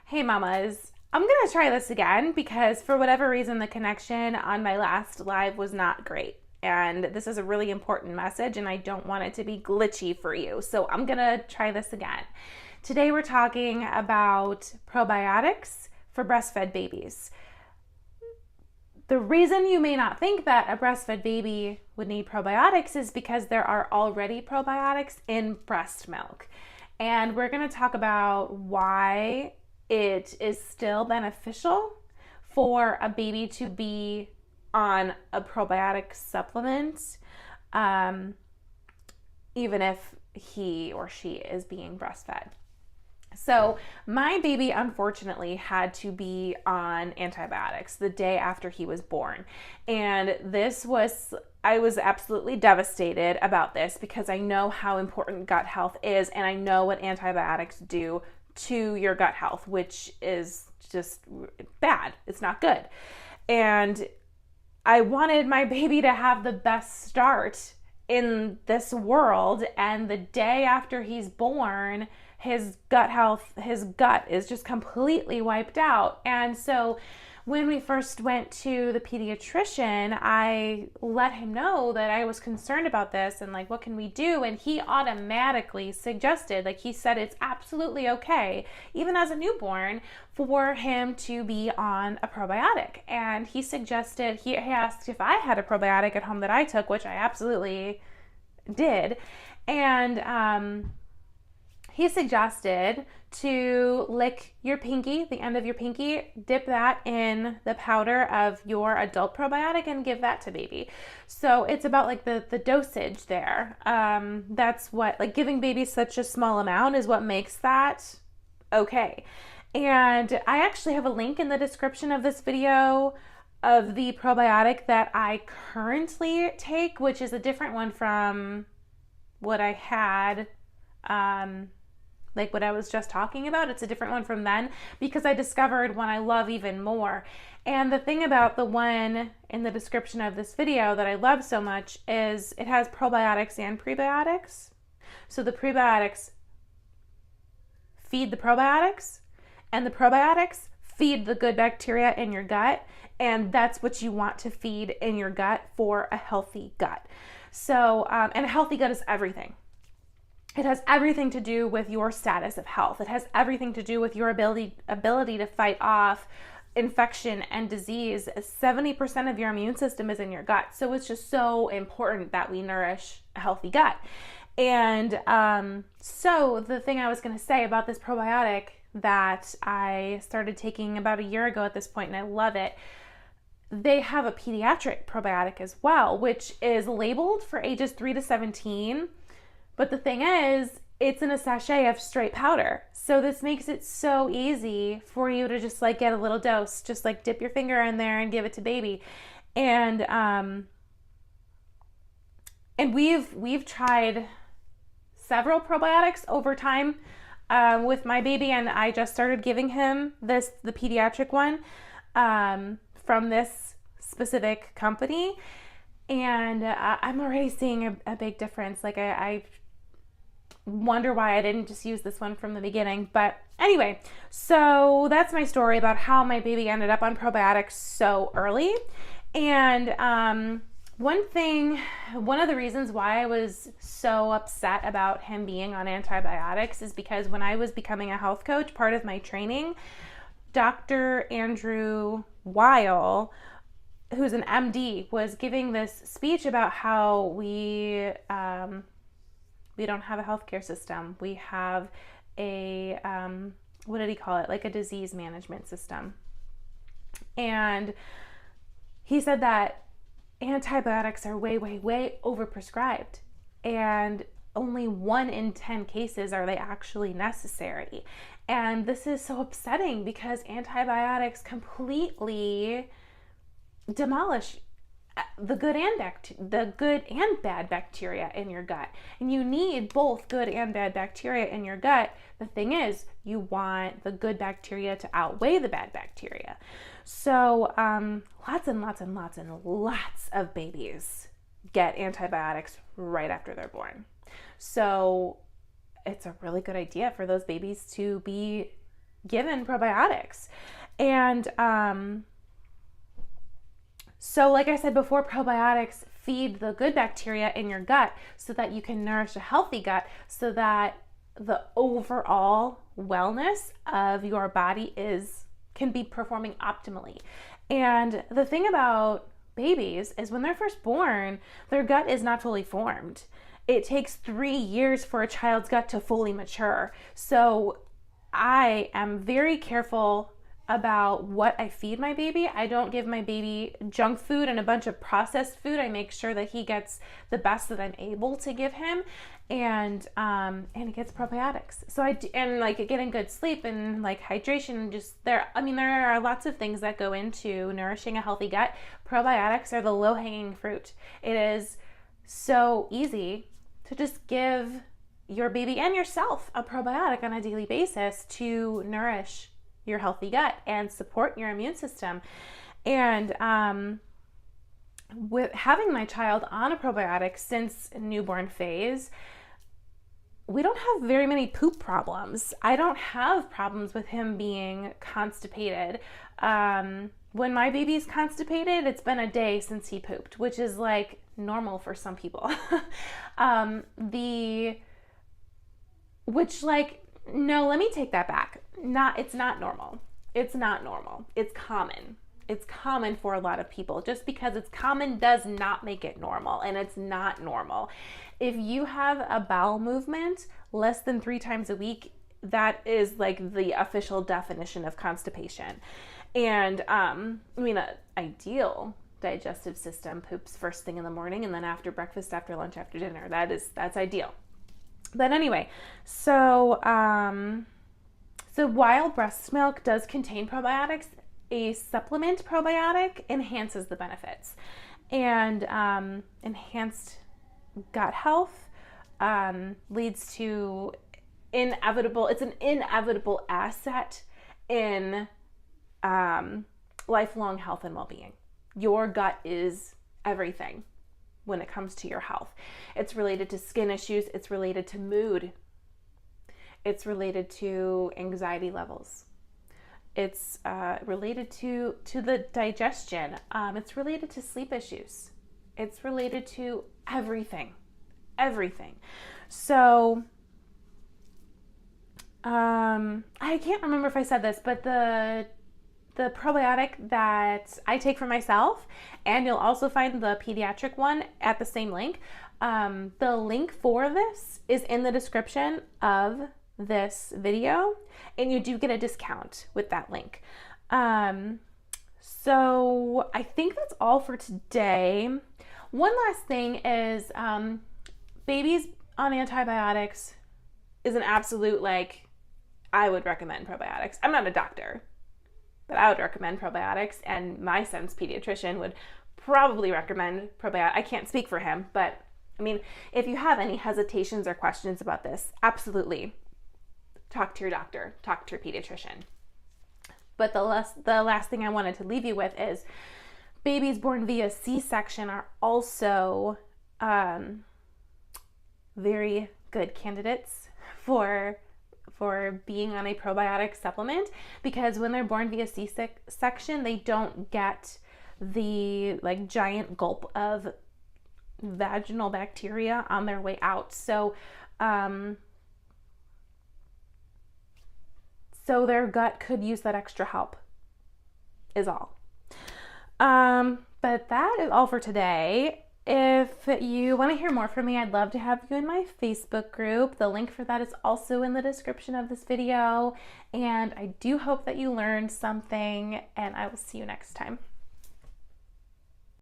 Hey mamas, I'm gonna try this again because for whatever reason the connection on my last live was not great. And this is a really important message and I don't want it to be glitchy for you. So I'm gonna try this again. Today we're talking about probiotics for breastfed babies. The reason you may not think that a breastfed baby would need probiotics is because there are already probiotics in breast milk. And we're going to talk about why it is still beneficial for a baby to be on a probiotic supplement, even if he or she is being breastfed. So my baby unfortunately had to be on antibiotics the day after he was born. And I was absolutely devastated about this because I know how important gut health is and I know what antibiotics do to your gut health, which is just bad. It's not good. And I wanted my baby to have the best start in this world. And the day after he's born, his gut is just completely wiped out. And so when we first went to the pediatrician, I let him know that I was concerned about this and like, what can we do? And he automatically suggested, like he said, it's absolutely okay, even as a newborn, for him to be on a probiotic. And he suggested, he asked if I had a probiotic at home that I took, which I absolutely did. And, he suggested to lick your pinky, the end of your pinky, dip that in the powder of your adult probiotic and give that to baby. So it's about like the dosage there. That's what, like giving baby such a small amount is what makes that okay. And I actually have a link in the description of this video of the probiotic that I currently take, which is a different one from what I had, like what I was just talking about. It's a different one from then because I discovered one I love even more. And the thing about the one in the description of this video that I love so much is it has probiotics and prebiotics. So the prebiotics feed the probiotics and the probiotics feed the good bacteria in your gut. And that's what you want to feed in your gut for a healthy gut. So, and a healthy gut is everything. It has everything to do with your status of health. It has everything to do with your ability to fight off infection and disease. 70% of your immune system is in your gut. So it's just so important that we nourish a healthy gut. And so the thing I was going to say about this probiotic that I started taking about a year ago at this point, and I love it, they have a pediatric probiotic as well, which is labeled for ages 3 to 17. But the thing is, it's in a sachet of straight powder. So this makes it so easy for you to just like get a little dose, just like dip your finger in there and give it to baby. And we've tried several probiotics over time with my baby, and I just started giving him the pediatric one from this specific company. And I'm already seeing a big difference. Like I wonder why I didn't just use this one from the beginning. But anyway, so that's my story about how my baby ended up on probiotics so early. And one of the reasons why I was so upset about him being on antibiotics is because when I was becoming a health coach, part of my training, Dr. Andrew Weil, who's an MD, was giving this speech about how we don't have a healthcare system. We have a, what did he call it? Like a disease management system. And he said that antibiotics are way, way, way overprescribed. And only 1 in 10 cases are they actually necessary. And this is so upsetting because antibiotics completely demolish the good and bad bacteria in your gut. And you need both good and bad bacteria in your gut. The thing is, you want the good bacteria to outweigh the bad bacteria. So lots and lots and lots and lots of babies get antibiotics right after they're born. So it's a really good idea for those babies to be given probiotics. And so like I said before, probiotics feed the good bacteria in your gut so that you can nourish a healthy gut, so that the overall wellness of your body can be performing optimally. And the thing about babies is when they're first born, their gut is not fully formed. It takes 3 years for a child's gut to fully mature. So I am very careful about what I feed my baby. I don't give my baby junk food and a bunch of processed food. I make sure that he gets the best that I'm able to give him, and he gets probiotics. So and like getting good sleep and like hydration. Just there are lots of things that go into nourishing a healthy gut. Probiotics are the low-hanging fruit. It is so easy to just give your baby and yourself a probiotic on a daily basis to nourish your healthy gut and support your immune system. And with having my child on a probiotic since newborn phase, we don't have very many poop problems. I don't have problems with him being constipated. When my baby's constipated, it's been a day since he pooped, which is like normal for some people. No, let me take that back. It's not normal. It's not normal. It's common. It's common for a lot of people. Just because it's common does not make it normal, and it's not normal. If you have a bowel movement less than 3 times a week, that is like the official definition of constipation. And ideal digestive system poops first thing in the morning and then after breakfast, after lunch, after dinner. That's ideal. But anyway, so while breast milk does contain probiotics, a supplement probiotic enhances the benefits. And enhanced gut health leads to it's an inevitable asset in lifelong health and well-being. Your gut is everything when it comes to your health. It's related to skin issues. It's related to mood. It's related to anxiety levels. It's related to the digestion. It's related to sleep issues. It's related to everything. So I can't remember if I said this, but the probiotic that I take for myself, and you'll also find the pediatric one at the same link. The link for this is in the description of this video, and you do get a discount with that link. So I think that's all for today. One last thing is babies on antibiotics is an absolute, I would recommend probiotics. I'm not a doctor, but I would recommend probiotics, and my son's pediatrician would probably recommend probiotics. I can't speak for him, but if you have any hesitations or questions about this, absolutely talk to your doctor, talk to your pediatrician. But the last thing I wanted to leave you with is babies born via C-section are also very good candidates for being on a probiotic supplement, because when they're born via C-section, they don't get the giant gulp of vaginal bacteria on their way out. So their gut could use that extra help is all. But that is all for today. If you want to hear more from me, I'd love to have you in my Facebook group. The link for that is also in the description of this video. And I do hope that you learned something, and I will see you next time.